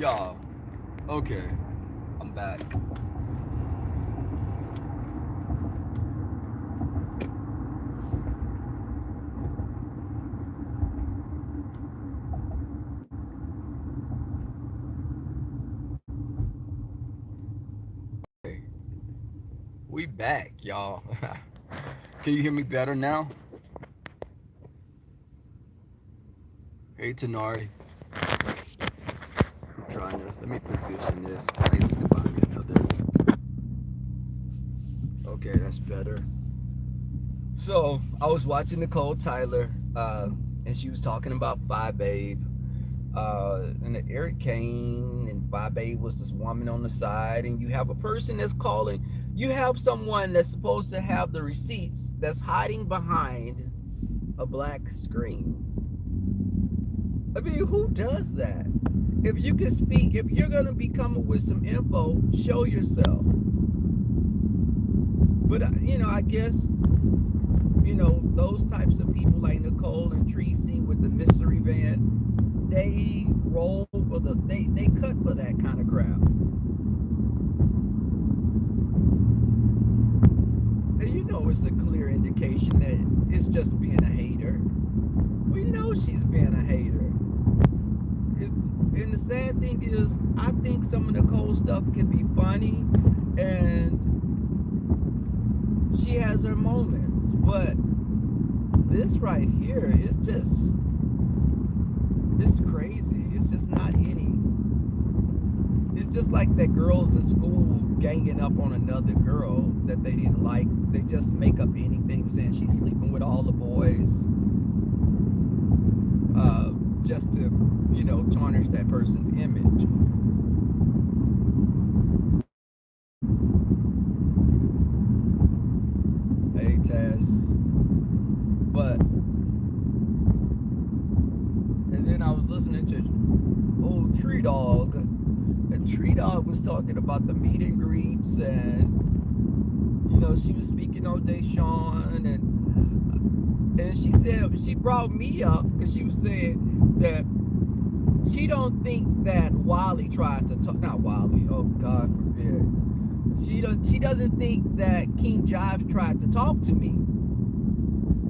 Y'all, okay, I'm back. Okay, we back, y'all. Can you hear me better now? Hey, Tenari. I'm trying to, let me position this. I need to buy me another. Okay, that's better. So, I was watching Nicole Tyler, and she was talking about Phi Babe. And the Eric Kane and Phi Babe was this woman on the side, and you have a person that's calling. You have someone that's supposed to have the receipts that's hiding behind a black screen. I mean, who does that? If you can speak, if you're gonna be coming with some info, show yourself. But I guess those types of people like Nicole and Tracy with the mystery van, they roll for they cut for that kind of crowd. And it's a clear indication that it's just being a hater. We know she's being a hater. It's, and the sad thing is, I think some of Nicole's stuff can be funny, and she has her moments, but this right here is just, it's crazy. It's just not any. It's just like that girls at school ganging up on another girl that they didn't like. They just make up anything saying she's sleeping with all the boys, just to, tarnish that person's image. Hey, Tess. But, and then I was listening to old Tree Dog, and Tree Dog was talking about the meet and greets, and she was speaking on Deshaun, and she said, she brought me up because she was saying that she don't think that Wally tried to talk, not Wally, oh God forbid. She doesn't think that King Jive tried to talk to me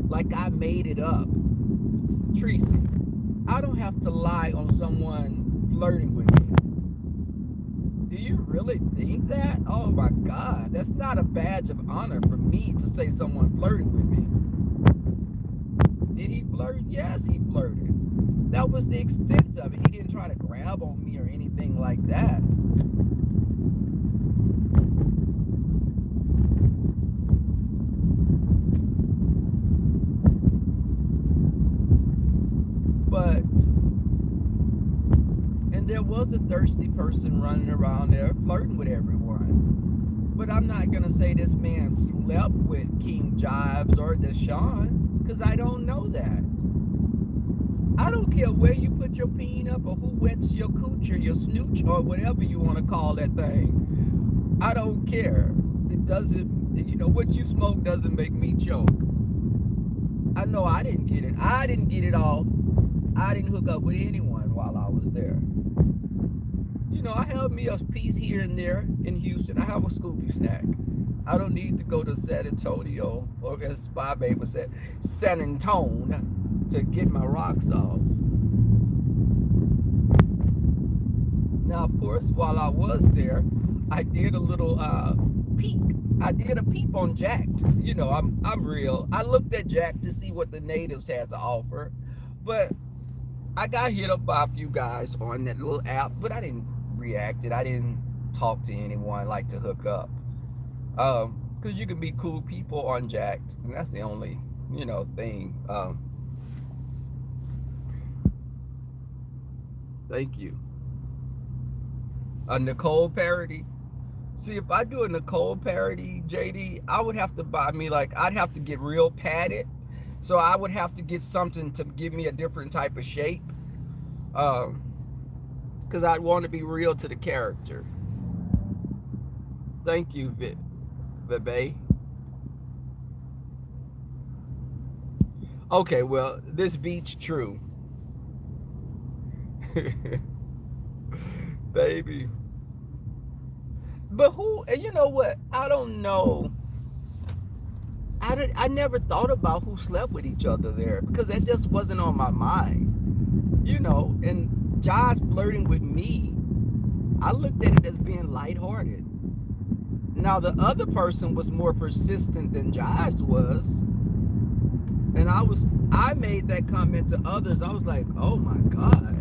like I made it up. Tracy, I don't have to lie on someone flirting with me. Do you really think that? Oh my God, that's not a badge of honor for me to say someone flirting with me. Did he flirt? Yes, he flirted. That was the extent of it. He didn't try to grab on me or anything like that. But, and there was a thirsty person running around there flirting with everyone. But I'm not going to say this man slept with King Jives or Deshaun, because I don't know that. I don't care where you put your peen up or who wets your cooch or your snooch or whatever you want to call that thing. I don't care. It doesn't, what you smoke doesn't make me choke. I know I didn't get it. I didn't get it all. I didn't hook up with anyone while I was there. I have me a piece here and there in Houston. I have a Scooby snack. I don't need to go to San Antonio, or as Spy Baby said, San Antone, to get my rocks off. Now, of course, while I was there, I did a little peek. I did a peep on Jacked. I'm real. I looked at Jack to see what the natives had to offer, but I got hit up by a few guys on that little app, but I didn't react it. I didn't talk to anyone like to hook up. Because you can be cool people on Jacked, and that's the only, thing. Thank you. A Nicole parody. See, if I do a Nicole parody, JD, I would have to buy me, like, I'd have to get real padded. So I would have to get something to give me a different type of shape. Because I'd want to be real to the character. Thank you, Vibe. Okay, well, this beach true. Baby. But who, and you know what? I don't know. I never thought about who slept with each other there because that just wasn't on my mind, you know. And Josh flirting with me, I looked at it as being lighthearted. Now the other person was more persistent than Josh was, and I made that comment to others. I was like, oh my god,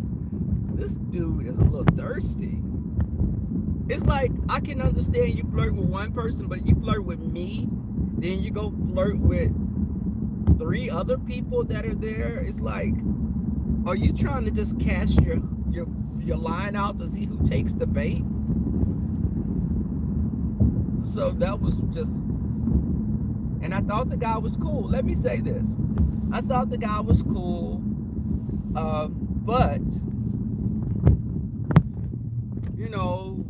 this dude is a little thirsty. It's like I can understand you flirt with one person, but you flirt with me, then you go flirt with three other people that are there. It's like, are you trying to just cast your your line out to see who takes the bait? So that was just, and I thought the guy was cool. Let me say this: I thought the guy was cool, but you know,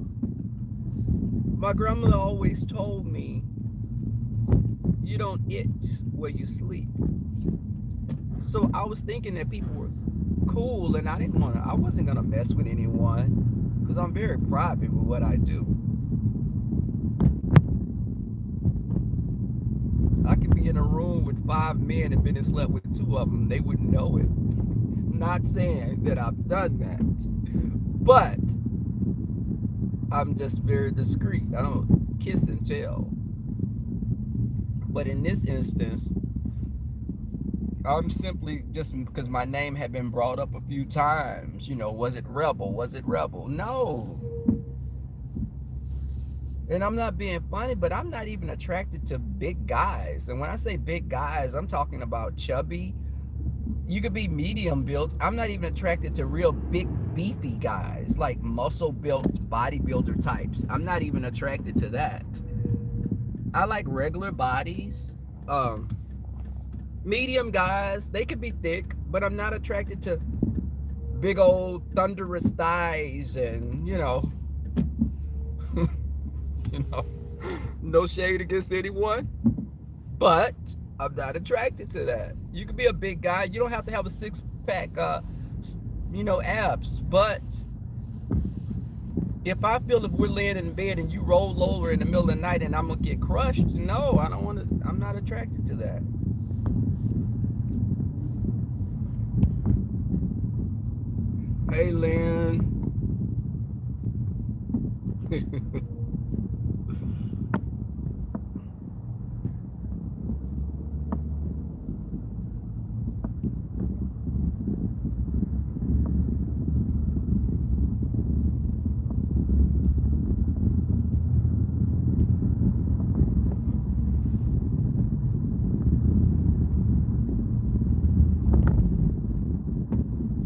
my grandmother always told me, you don't eat where you sleep. So I was thinking that people were cool, and I wasn't gonna mess with anyone because I'm very private with what I do. I could be in a room with five men and been and slept with two of them. They wouldn't know it. Not saying that I've done that, but I'm just very discreet. I don't kiss and tell. But in this instance, I'm simply just because my name had been brought up a few times. You know, was it Rebel? Was it Rebel? No. And I'm not being funny, but I'm not even attracted to big guys. And when I say big guys, I'm talking about chubby. You could be medium built. I'm not even attracted to real big, beefy guys, like muscle built bodybuilder types. I'm not even attracted to that. I like regular bodies. Medium guys, they could be thick, but I'm not attracted to big old thunderous thighs and, you know, no shade against anyone, but I'm not attracted to that. You could be a big guy. You don't have to have a six pack, abs. But if I feel if we're laying in bed and you roll over in the middle of the night and I'm gonna get crushed, no, I don't want to. I'm not attracted to that. Hey, Lynn.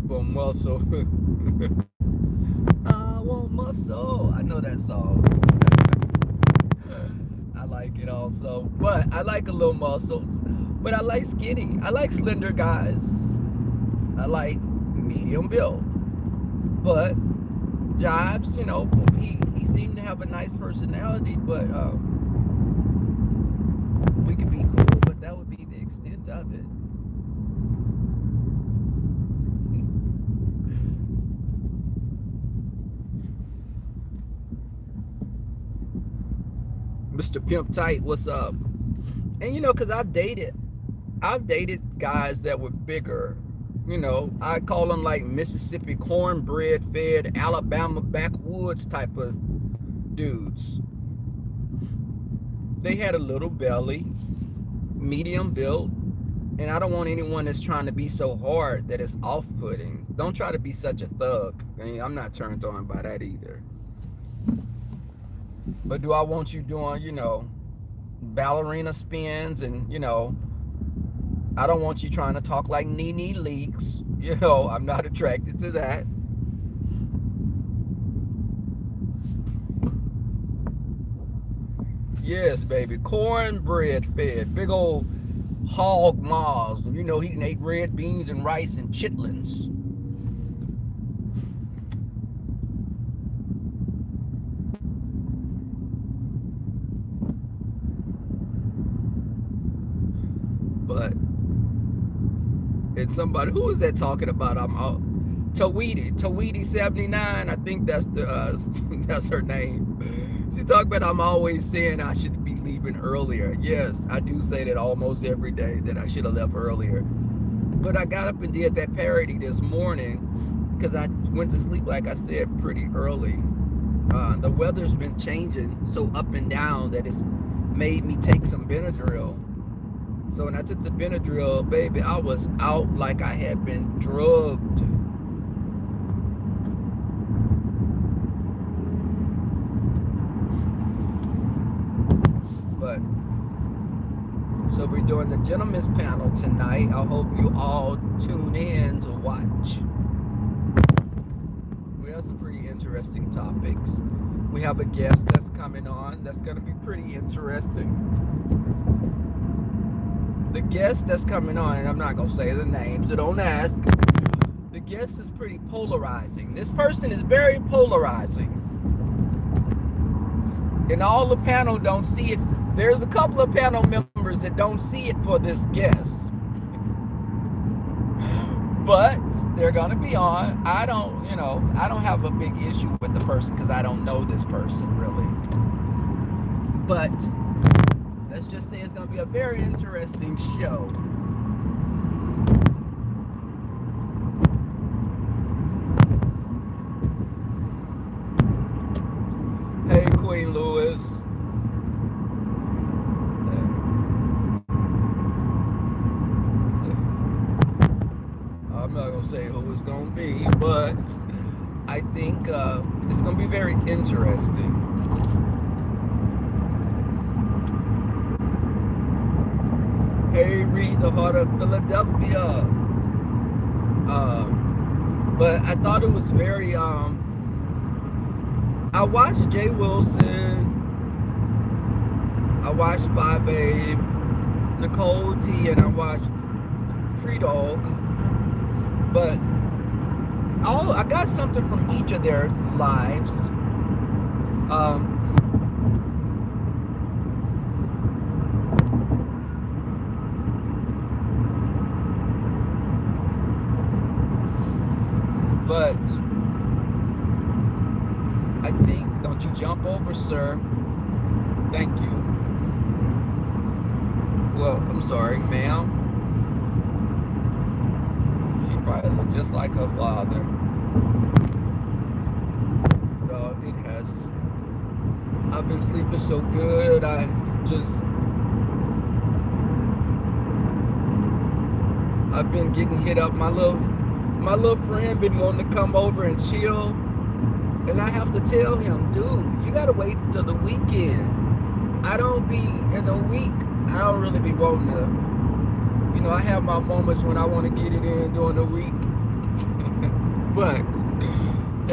For muscle. I want muscle. I know that song. I like it also. But I like a little muscle. But I like skinny. I like slender guys. I like medium build. But Jobs, he seemed to have a nice personality, but we could be cool, but that would be the extent of it. Mr. Pimp Tight, what's up? And because I've dated guys that were bigger. I call them like Mississippi cornbread fed Alabama backwoods type of dudes. They had a little belly, medium built, and I don't want anyone that's trying to be so hard that it's off-putting. Don't try to be such a thug. I'm not turned on by that either. But do I want you doing, ballerina spins and, I don't want you trying to talk like Nene Leakes. I'm not attracted to that. Yes, baby. Cornbread fed. Big old hog maws. He done ate red beans and rice and chitlins. But, and somebody, who is that talking about? I'm out. Tawiti 79. I think that's the that's her name. She talked about I'm always saying I should be leaving earlier. Yes, I do say that almost every day that I should have left earlier. But I got up and did that parody this morning because I went to sleep, like I said, pretty early. The weather's been changing so up and down that it's made me take some Benadryl. So when I took the Benadryl, baby, I was out like I had been drugged. But so we're doing the gentleman's panel tonight. I hope you all tune in to watch. We have some pretty interesting topics. We have a guest that's coming on that's going to be pretty interesting. The guest that's coming on, and I'm not going to say the name, so don't ask. The guest is pretty polarizing. This person is very polarizing. And all the panel don't see it. There's a couple of panel members that don't see it for this guest. But they're going to be on. I don't have a big issue with the person because I don't know this person really. But let's just say it's going to be a very interesting show. Hey, Queen Lewis. I'm not going to say who it's going to be, but I think it's going to be very interesting. Hey, Reed, the heart of Philadelphia. But I thought it was very, I watched Jay Wilson. I watched 5A, Nicole T, and I watched Tree Dog. But I got something from each of their lives. But I think, don't you jump over, sir. Thank you. Well, I'm sorry, ma'am. She probably looked just like her father. So it has. I've been sleeping so good. I've been getting hit up. My little friend been wanting to come over and chill. And I have to tell him, dude, you gotta wait till the weekend. I don't be in a week. I don't really be wanting to. I have my moments when I want to get it in during the week. But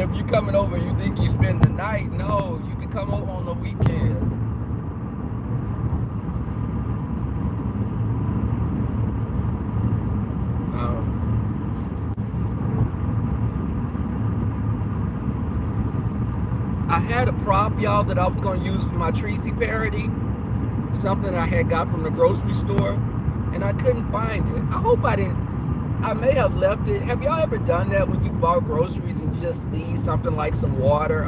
if you coming over and you think you spend the night, no, you can come over on the weekend. I had a prop, y'all, that I was going to use for my Tracy parody. Something I had got from the grocery store. And I couldn't find it. I hope I didn't. I may have left it. Have y'all ever done that when you bought groceries and you just leave something like some water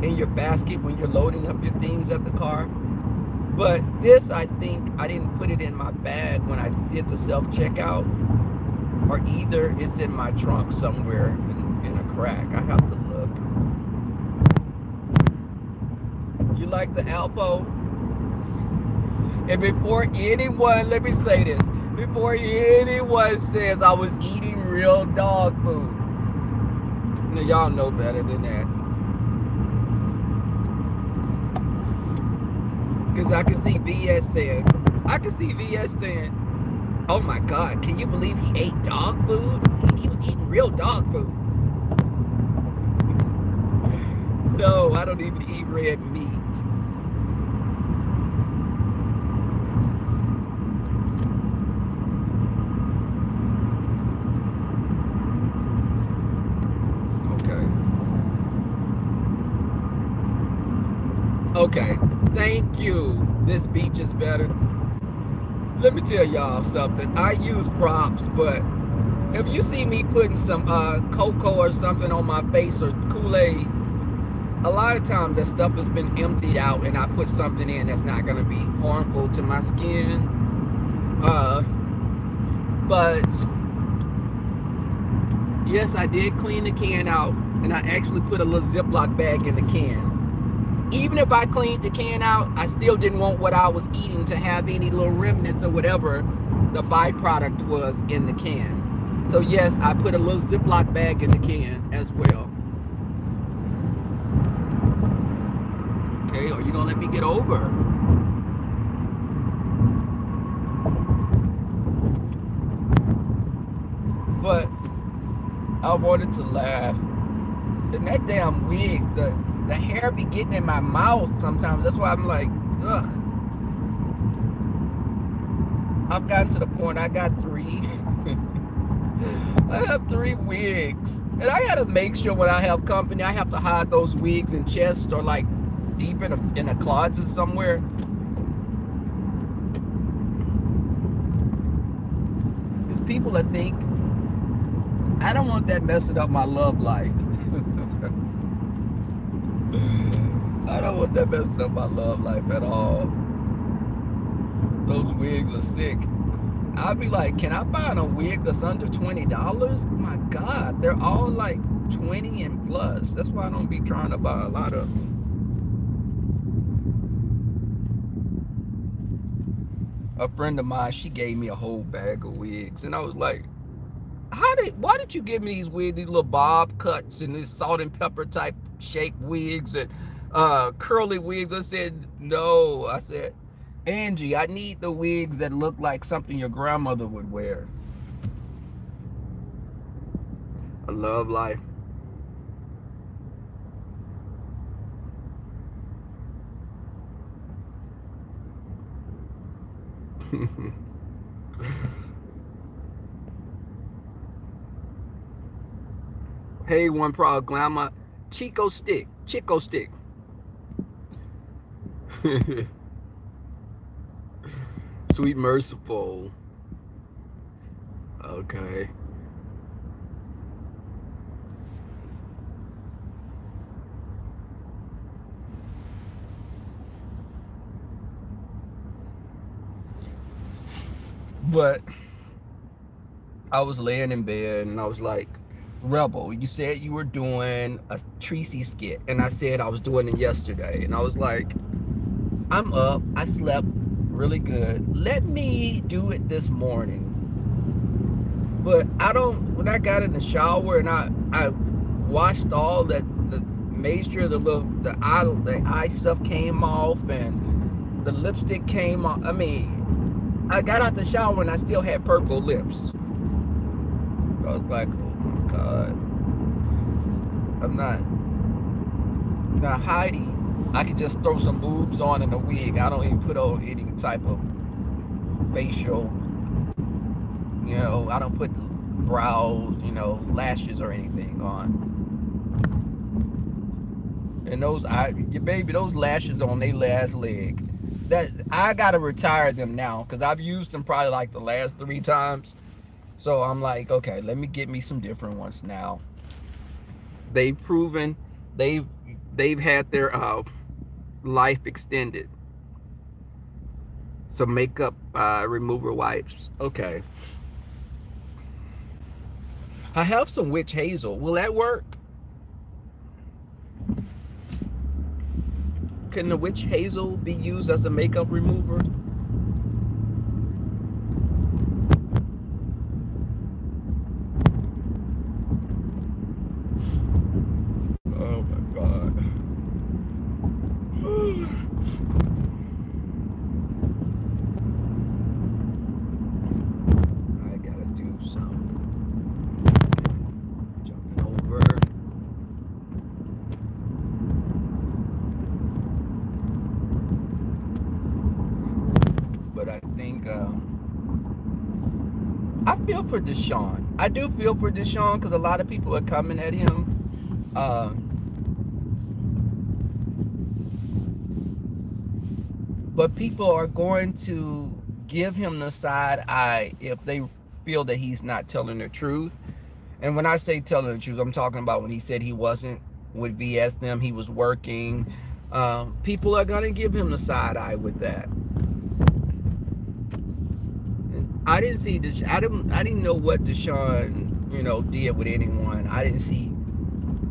in your basket when you're loading up your things at the car? But this, I think, I didn't put it in my bag when I did the self-checkout. Or either it's in my trunk somewhere in a crack. I have to look. You like the Alpo? And before anyone, let me say this, before anyone says I was eating real dog food, now y'all know better than that. Because I can see VS saying, oh my God, can you believe he ate dog food? He was eating real dog food. No, I don't even eat red meat. Okay, thank you. This beach is better. Let me tell y'all something. I use props, but If you see me putting some cocoa or something on my face or Kool-Aid, a lot of times that stuff has been emptied out and I put something in that's not going to be harmful to my skin. But yes, I did clean the can out, and I actually put a little Ziploc bag in the can. Even if I cleaned the can out, I still didn't want what I was eating to have any little remnants or whatever the byproduct was in the can. So yes, I put a little Ziploc bag in the can as well. Okay, are you gonna let me get over? But I wanted to laugh. And that damn wig, the hair be getting in my mouth sometimes. That's why I'm like, ugh. I've gotten to the point I got 3. I have 3 wigs. And I gotta make sure when I have company, I have to hide those wigs in chests or like deep in a closet somewhere. There's people that think I don't want that messing up my love life. I don't want that messing up my love life at all. Those wigs are sick. I'll be like, can I find a wig that's under $20? My God, they're all like 20 and plus. That's why I don't be trying to buy a lot of them. A friend of mine, she gave me a whole bag of wigs, and I was like, why did you give me these wigs, these little bob cuts and these salt and pepper type shaped wigs and curly wigs? I said, no. I said, Angie, I need the wigs that look like something your grandmother would wear. I love life. Hey, one proud glamour, Chico Stick. Sweet Merciful. Okay. But I was laying in bed and I was like, Rebel, you said you were doing a Tracy skit, and I said I was doing it yesterday, and I was like, I'm up, I slept really good, let me do it this morning. But when I got in the shower and I washed all that, made sure the eye stuff came off and the lipstick came off. I mean, I got out the shower and I still had purple lips. I was like, oh my God. I'm not hiding. I could just throw some boobs on in a wig. I don't even put on any type of facial, I don't put brows, lashes or anything on. And those lashes on their last leg, that I gotta retire them now because I've used them probably like the last 3 times. So I'm like, okay, let me get me some different ones now. They've proven they've had their life extended. Some makeup remover wipes. Okay. I have some witch hazel. Will that work? Can the witch hazel be used as a makeup remover? Oh my God. I gotta do some jumping over. But I think I feel for Deshaun. I do feel for Deshaun because a lot of people are coming at him. But people are going to give him the side eye if they feel that he's not telling the truth. And when I say telling the truth, I'm talking about when he said he wasn't with VS them, he was working. People are gonna give him the side eye with that. I didn't see this. I didn't know what Deshaun, did with anyone. I didn't see.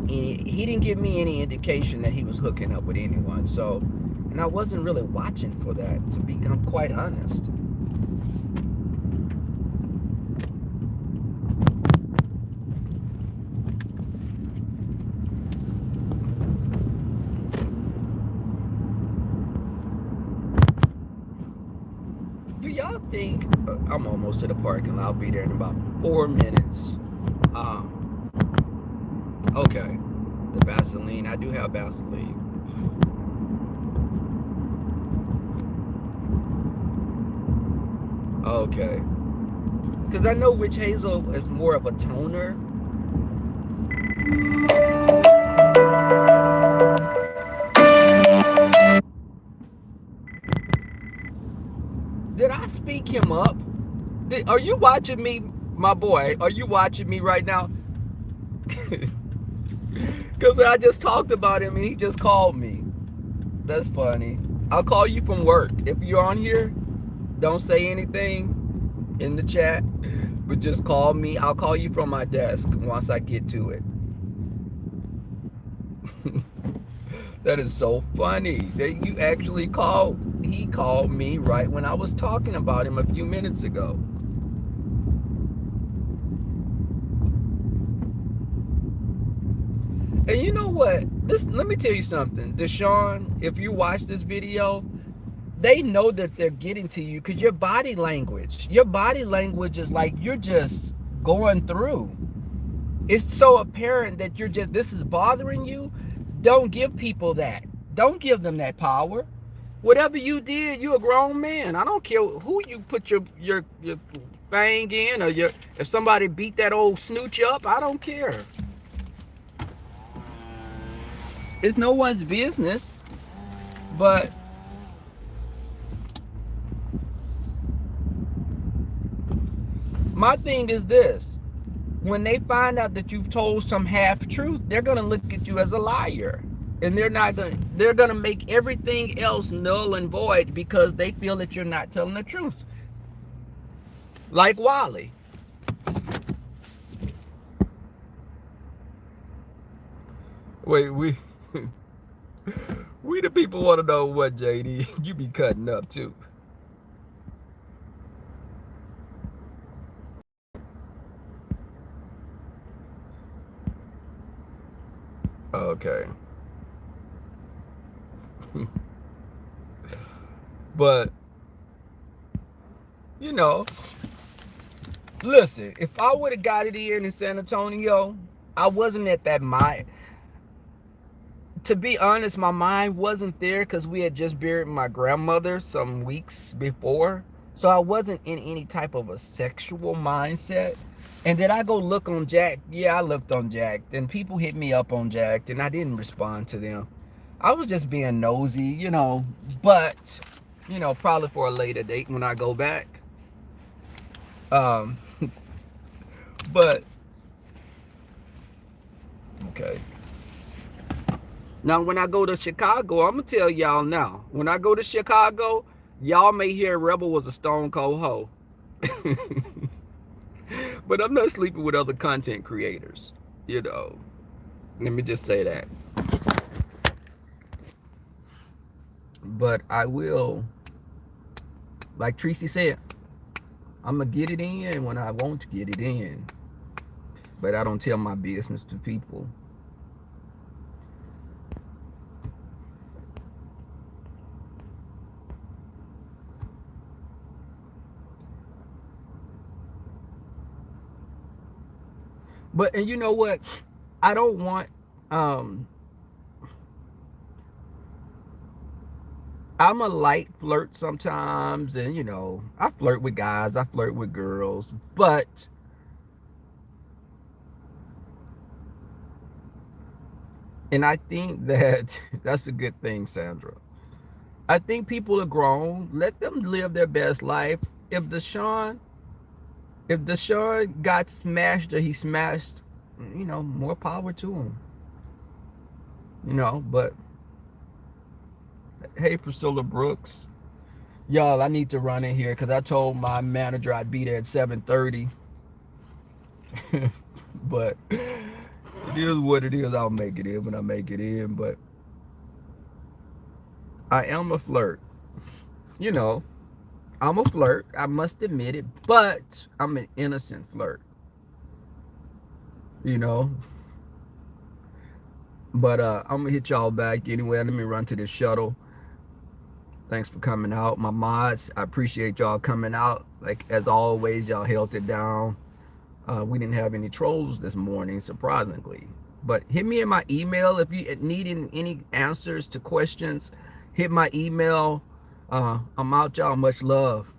He didn't give me any indication that he was hooking up with anyone. So, and I wasn't really watching for that, to become quite honest. Do y'all think I'm almost to the parking lot? I'll be there in about 4 minutes. Okay, the Vaseline. I do have Vaseline. Okay, because I know Witch Hazel is more of a toner. Did I speak him up? Are you watching me, my boy? Are you watching me right now? Because I just talked about him and he just called me. That's funny. I'll call you from work. If you're on here, don't say anything in the chat, but just call me. I'll call you from my desk once I get to it. That is so funny that you actually called. He called me right when I was talking about him a few minutes ago. And you know what? Let me tell you something. Deshaun, if you watch this video, they know that they're getting to you because your body language is like you're just going through. It's so apparent that this is bothering you. Don't give people that. Don't give them that power. Whatever you did, you're a grown man. I don't care who you put your thing in, or if somebody beat that old snooch up, I don't care. It's no one's business. But my thing is this: when they find out that you've told some half truth, they're gonna look at you as a liar, and they're gonna make everything else null and void because they feel that you're not telling the truth. Like Wally. Wait, we the people want to know what, JD. You be cutting up too. Okay. But listen, if I would have got it in San Antonio, I wasn't at that mind. To be honest, my mind wasn't there because we had just buried my grandmother some weeks before. So I wasn't in any type of a sexual mindset. And did I go look on Jack? Yeah, I looked on Jack. And people hit me up on Jack, and I didn't respond to them. I was just being nosy, but, probably for a later date when I go back. But, okay. Now, when I go to Chicago, I'm going to tell y'all now. When I go to Chicago, y'all may hear Rebel was a stone cold hoe. But I'm not sleeping with other content creators. Let me just say that. But I will, like Tracy said, I'm going to get it in when I want to get it in. But I don't tell my business to people. But, and you know what? I don't want, I'm a light flirt sometimes. And, I flirt with guys. I flirt with girls. But and I think that that's a good thing, Sandra. I think people are grown. Let them live their best life. If Deshaun If Deshaun got smashed or he smashed, more power to him. But hey, Priscilla Brooks, y'all, I need to run in here because I told my manager I'd be there at 7:30. But it is what it is. I'll make it in when I make it in. But I am a flirt. You know, I'm a flirt. I must admit it. But I'm an innocent flirt. You know. But I'm gonna hit y'all back anyway. Let me run to the shuttle. Thanks for coming out, my mods. I appreciate y'all coming out. Like as always, y'all held it down. We didn't have any trolls this morning, surprisingly. But hit me in my email if you need any answers to questions. Hit my email. I'm out, y'all. Much love.